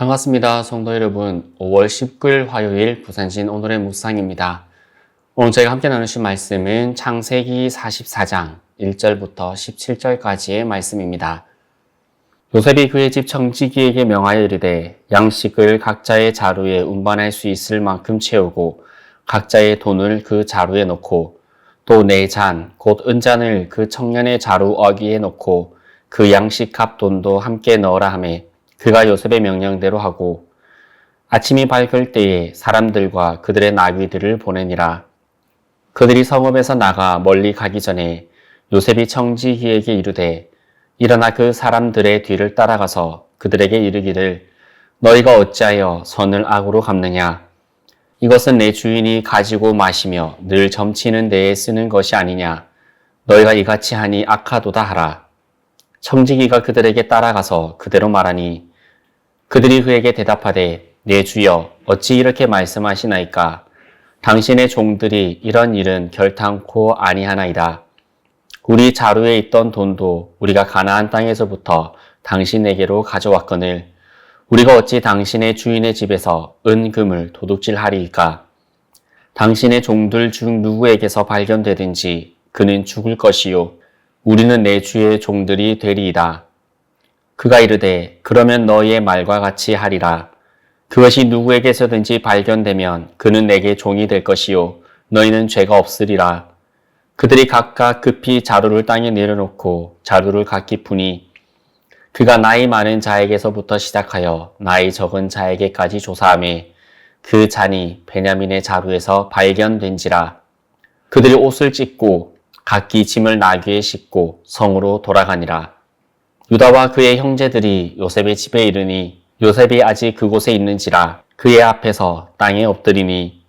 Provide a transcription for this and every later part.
반갑습니다. 성도 여러분. 5월 19일 화요일 부산신 오늘의 묵상입니다. 오늘 저희가 함께 나누실 말씀은 창세기 44장 1절부터 17절까지의 말씀입니다. 요셉이 그의 집 청지기에게 명하여 이르되 양식을 각자의 자루에 운반할 수 있을 만큼 채우고 각자의 돈을 그 자루에 넣고 또 네 잔 곧 은잔을 그 청년의 자루 어귀에 넣고 그 양식 값 돈도 함께 넣으라 하매 그가 요셉의 명령대로 하고 아침이 밝을 때에 사람들과 그들의 나귀들을 보내니라. 그들이 성읍에서 나가 멀리 가기 전에 요셉이 청지기에게 이르되 일어나 그 사람들의 뒤를 따라가서 그들에게 이르기를 너희가 어찌하여 선을 악으로 갚느냐? 이것은 내 주인이 가지고 마시며 늘 점치는 데에 쓰는 것이 아니냐? 너희가 이같이 하니 악하도다 하라. 청지기가 그들에게 따라가서 그대로 말하니 그들이 그에게 대답하되 내 주여 어찌 이렇게 말씀하시나이까? 당신의 종들이 이런 일은 결탄코 아니하나이다. 우리 자루에 있던 돈도 우리가 가나안 땅에서부터 당신에게로 가져왔거늘 우리가 어찌 당신의 주인의 집에서 은금을 도둑질하리이까? 당신의 종들 중 누구에게서 발견되든지 그는 죽을 것이요 우리는 내 주의 종들이 되리이다. 그가 이르되 그러면 너희의 말과 같이 하리라. 그것이 누구에게서든지 발견되면 그는 내게 종이 될 것이요 너희는 죄가 없으리라. 그들이 각각 급히 자루를 땅에 내려놓고 자루를 각기 푸니 그가 나이 많은 자에게서부터 시작하여 나이 적은 자에게까지 조사하며 그 잔이 베냐민의 자루에서 발견된지라. 그들이 옷을 찢고 각기 짐을 나귀에 싣고 성으로 돌아가니라. 유다와 그의 형제들이 요셉의 집에 이르니 요셉이 아직 그곳에 있는지라 그의 앞에서 땅에 엎드리니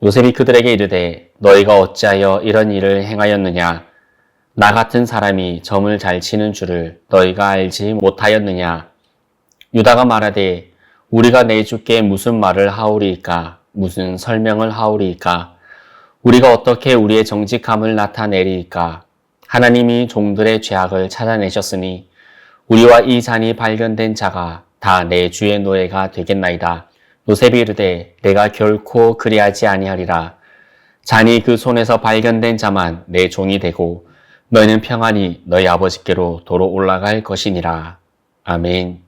요셉이 그들에게 이르되 너희가 어찌하여 이런 일을 행하였느냐? 나 같은 사람이 점을 잘 치는 줄을 너희가 알지 못하였느냐? 유다가 말하되 우리가 내 주께 무슨 말을 하오리이까? 무슨 설명을 하오리이까? 우리가 어떻게 우리의 정직함을 나타내리이까? 하나님이 종들의 죄악을 찾아내셨으니 우리와 이 잔이 발견된 자가 다 내 주의 노예가 되겠나이다. 요셉이 이르되 내가 결코 그리하지 아니하리라. 잔이 그 손에서 발견된 자만 내 종이 되고 너희는 평안히 너희 아버지께로 도로 올라갈 것이니라. 아멘.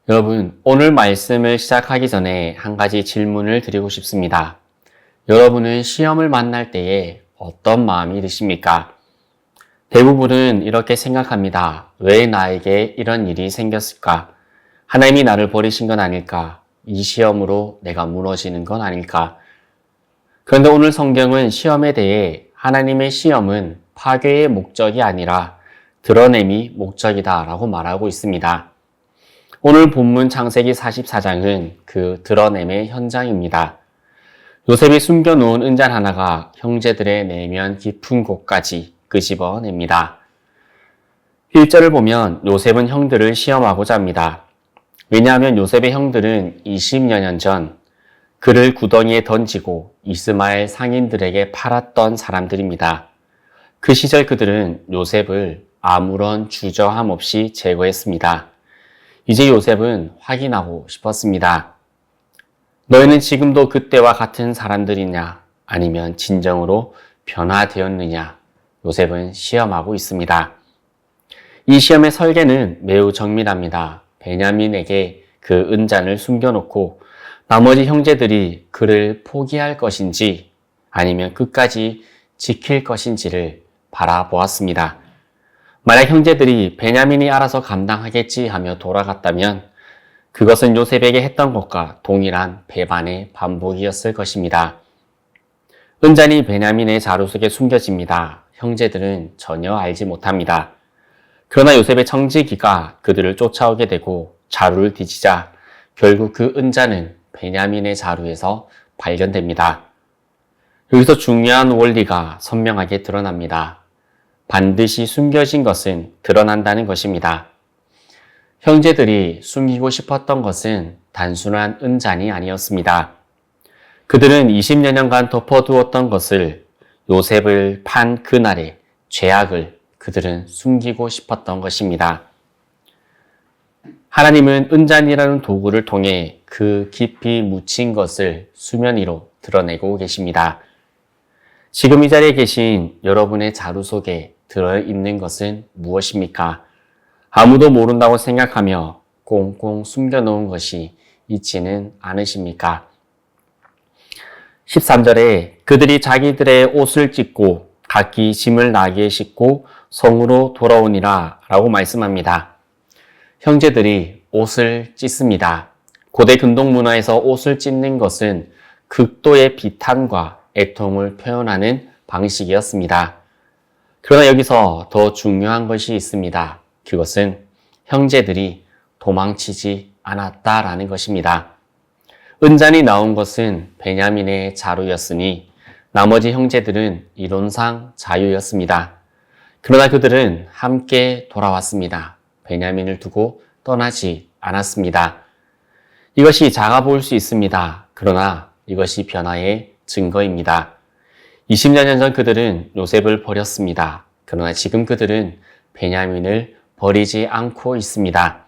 여러분, 오늘 말씀을 시작하기 전에 한 가지 질문을 드리고 싶습니다. 여러분은 시험을 만날 때에 어떤 마음이 드십니까? 대부분은 이렇게 생각합니다. 왜 나에게 이런 일이 생겼을까? 하나님이 나를 버리신 건 아닐까? 이 시험으로 내가 무너지는 건 아닐까? 그런데 오늘 성경은 시험에 대해 하나님의 시험은 파괴의 목적이 아니라 드러냄이 목적이다 라고 말하고 있습니다. 오늘 본문 창세기 44장은 그 드러냄의 현장입니다. 요셉이 숨겨놓은 은잔 하나가 형제들의 내면 깊은 곳까지 끄집어냅니다. 1절을 보면 요셉은 형들을 시험하고자 합니다. 왜냐하면 요셉의 형들은 20여 년 전 그를 구덩이에 던지고 이스마엘 상인들에게 팔았던 사람들입니다. 그 시절 그들은 요셉을 아무런 주저함 없이 제거했습니다. 이제 요셉은 확인하고 싶었습니다. 너희는 지금도 그때와 같은 사람들이냐 아니면 진정으로 변화되었느냐 요셉은 시험하고 있습니다. 이 시험의 설계는 매우 정밀합니다. 베냐민에게 그 은잔을 숨겨놓고 나머지 형제들이 그를 포기할 것인지 아니면 끝까지 지킬 것인지를 바라보았습니다. 만약 형제들이 베냐민이 알아서 감당하겠지 하며 돌아갔다면 그것은 요셉에게 했던 것과 동일한 배반의 반복이었을 것입니다. 은잔이 베냐민의 자루 속에 숨겨집니다. 형제들은 전혀 알지 못합니다. 그러나 요셉의 청지기가 그들을 쫓아오게 되고 자루를 뒤지자 결국 그 은잔은 베냐민의 자루에서 발견됩니다. 여기서 중요한 원리가 선명하게 드러납니다. 반드시 숨겨진 것은 드러난다는 것입니다. 형제들이 숨기고 싶었던 것은 단순한 은잔이 아니었습니다. 그들은 20여 년간 덮어두었던 것을 요셉을 판 그날의 죄악을 그들은 숨기고 싶었던 것입니다. 하나님은 은잔이라는 도구를 통해 그 깊이 묻힌 것을 수면 위로 드러내고 계십니다. 지금 이 자리에 계신 여러분의 자루 속에 들어있는 것은 무엇입니까? 아무도 모른다고 생각하며 꽁꽁 숨겨놓은 것이 있지는 않으십니까? 13절에 그들이 자기들의 옷을 찢고 각기 짐을 나귀에 싣고 성으로 돌아오니라 라고 말씀합니다. 형제들이 옷을 찢습니다. 고대 근동 문화에서 옷을 찢는 것은 극도의 비탄과 애통을 표현하는 방식이었습니다. 그러나 여기서 더 중요한 것이 있습니다. 그것은 형제들이 도망치지 않았다라는 것입니다. 은잔이 나온 것은 베냐민의 자루였으니 나머지 형제들은 이론상 자유였습니다. 그러나 그들은 함께 돌아왔습니다. 베냐민을 두고 떠나지 않았습니다. 이것이 작아 보일 수 있습니다. 그러나 이것이 변화의 증거입니다. 20여 년 전 그들은 요셉을 버렸습니다. 그러나 지금 그들은 베냐민을 버리지 않고 있습니다.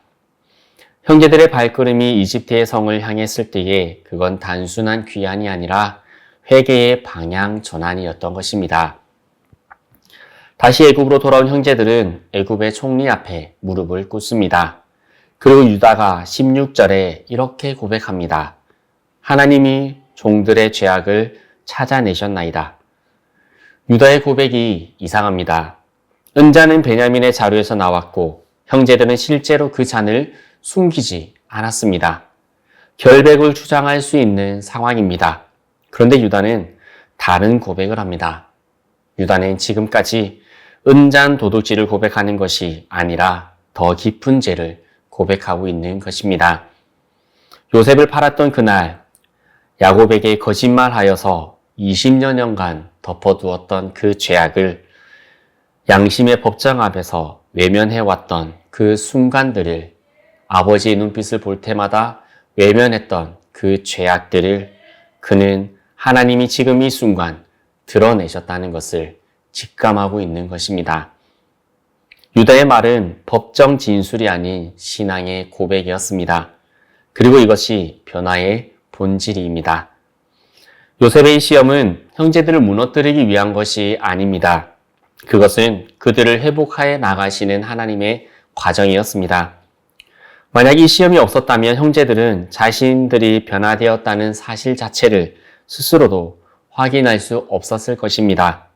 형제들의 발걸음이 이집트의 성을 향했을 때에 그건 단순한 귀환이 아니라 회개의 방향 전환이었던 것입니다. 다시 애굽으로 돌아온 형제들은 애굽의 총리 앞에 무릎을 꿇습니다. 그리고 유다가 16절에 이렇게 고백합니다. 하나님이 종들의 죄악을 찾아내셨나이다. 유다의 고백이 이상합니다. 은잔은 베냐민의 자루에서 나왔고 형제들은 실제로 그 잔을 숨기지 않았습니다. 결백을 주장할 수 있는 상황입니다. 그런데 유다는 다른 고백을 합니다. 유다는 지금까지 은잔 도둑질을 고백하는 것이 아니라 더 깊은 죄를 고백하고 있는 것입니다. 요셉을 팔았던 그날 야곱에게 거짓말하여서 20여 년간 덮어두었던 그 죄악을 양심의 법정 앞에서 외면해왔던 그 순간들을 아버지의 눈빛을 볼 때마다 외면했던 그 죄악들을 그는 하나님이 지금 이 순간 드러내셨다는 것을 직감하고 있는 것입니다. 유다의 말은 법정 진술이 아닌 신앙의 고백이었습니다. 그리고 이것이 변화의 본질입니다. 요셉의 시험은 형제들을 무너뜨리기 위한 것이 아닙니다. 그것은 그들을 회복하여 나가시는 하나님의 과정이었습니다. 만약 이 시험이 없었다면 형제들은 자신들이 변화되었다는 사실 자체를 스스로도 확인할 수 없었을 것입니다.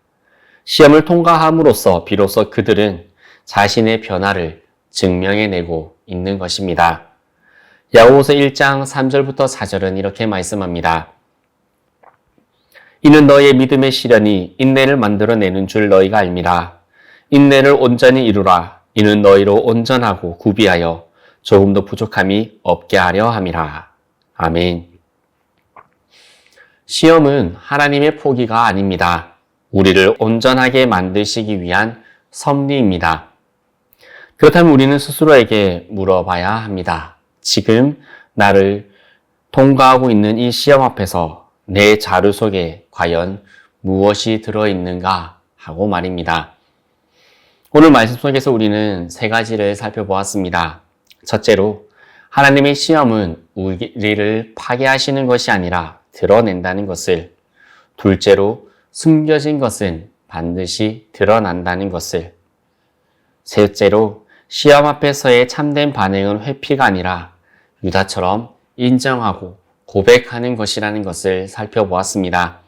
시험을 통과함으로써 비로소 그들은 자신의 변화를 증명해내고 있는 것입니다. 야고보서 1장 3절부터 4절은 이렇게 말씀합니다. 이는 너의 믿음의 시련이 인내를 만들어내는 줄 너희가 알미라. 인내를 온전히 이루라. 이는 너희로 온전하고 구비하여 조금도 부족함이 없게 하려 함이라. 아멘. 시험은 하나님의 포기가 아닙니다. 우리를 온전하게 만드시기 위한 섭리입니다. 그렇다면 우리는 스스로에게 물어봐야 합니다. 지금 나를 통과하고 있는 이 시험 앞에서 내 자루 속에 과연 무엇이 들어있는가 하고 말입니다. 오늘 말씀 속에서 우리는 세 가지를 살펴보았습니다. 첫째로 하나님의 시험은 우리를 파괴하시는 것이 아니라 드러낸다는 것을, 둘째로 숨겨진 것은 반드시 드러난다는 것을, 셋째로 시험 앞에서의 참된 반응은 회피가 아니라 유다처럼 인정하고 고백하는 것이라는 것을 살펴보았습니다.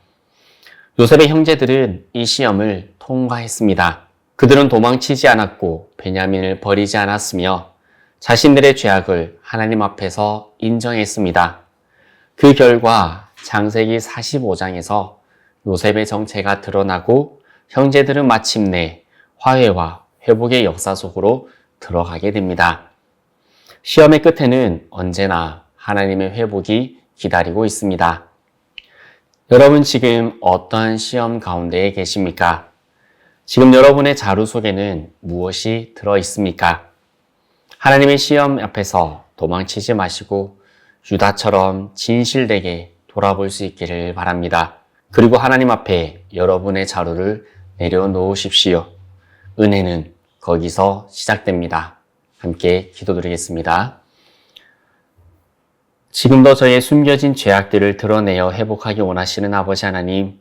요셉의 형제들은 이 시험을 통과했습니다. 그들은 도망치지 않았고 베냐민을 버리지 않았으며 자신들의 죄악을 하나님 앞에서 인정했습니다. 그 결과 창세기 45장에서 요셉의 정체가 드러나고 형제들은 마침내 화해와 회복의 역사 속으로 들어가게 됩니다. 시험의 끝에는 언제나 하나님의 회복이 기다리고 있습니다. 여러분 지금 어떠한 시험 가운데에 계십니까? 지금 여러분의 자루 속에는 무엇이 들어 있습니까? 하나님의 시험 앞에서 도망치지 마시고 유다처럼 진실되게 돌아볼 수 있기를 바랍니다. 그리고 하나님 앞에 여러분의 자루를 내려놓으십시오. 은혜는 거기서 시작됩니다. 함께 기도드리겠습니다. 지금도 저의 숨겨진 죄악들을 드러내어 회복하기 원하시는 아버지 하나님,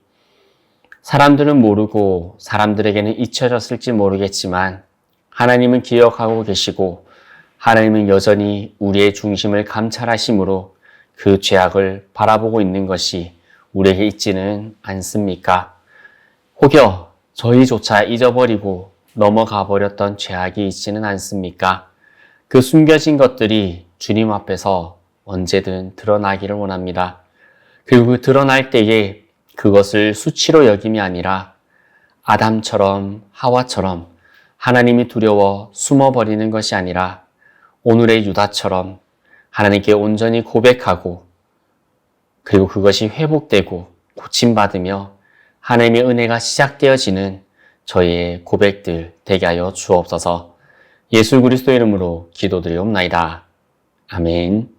사람들은 모르고 사람들에게는 잊혀졌을지 모르겠지만 하나님은 기억하고 계시고 하나님은 여전히 우리의 중심을 감찰하심으로 그 죄악을 바라보고 있는 것이 우리에게 있지는 않습니까? 혹여 저희조차 잊어버리고 넘어가 버렸던 죄악이 있지는 않습니까? 그 숨겨진 것들이 주님 앞에서 언제든 드러나기를 원합니다. 그리고 그 드러날 때에 그것을 수치로 여김이 아니라 아담처럼 하와처럼 하나님이 두려워 숨어버리는 것이 아니라 오늘의 유다처럼 하나님께 온전히 고백하고 그리고 그것이 회복되고 고침받으며 하나님의 은혜가 시작되어지는 저희의 고백들 되게 하여 주옵소서. 예수 그리스도의 이름으로 기도드리옵나이다. 아멘.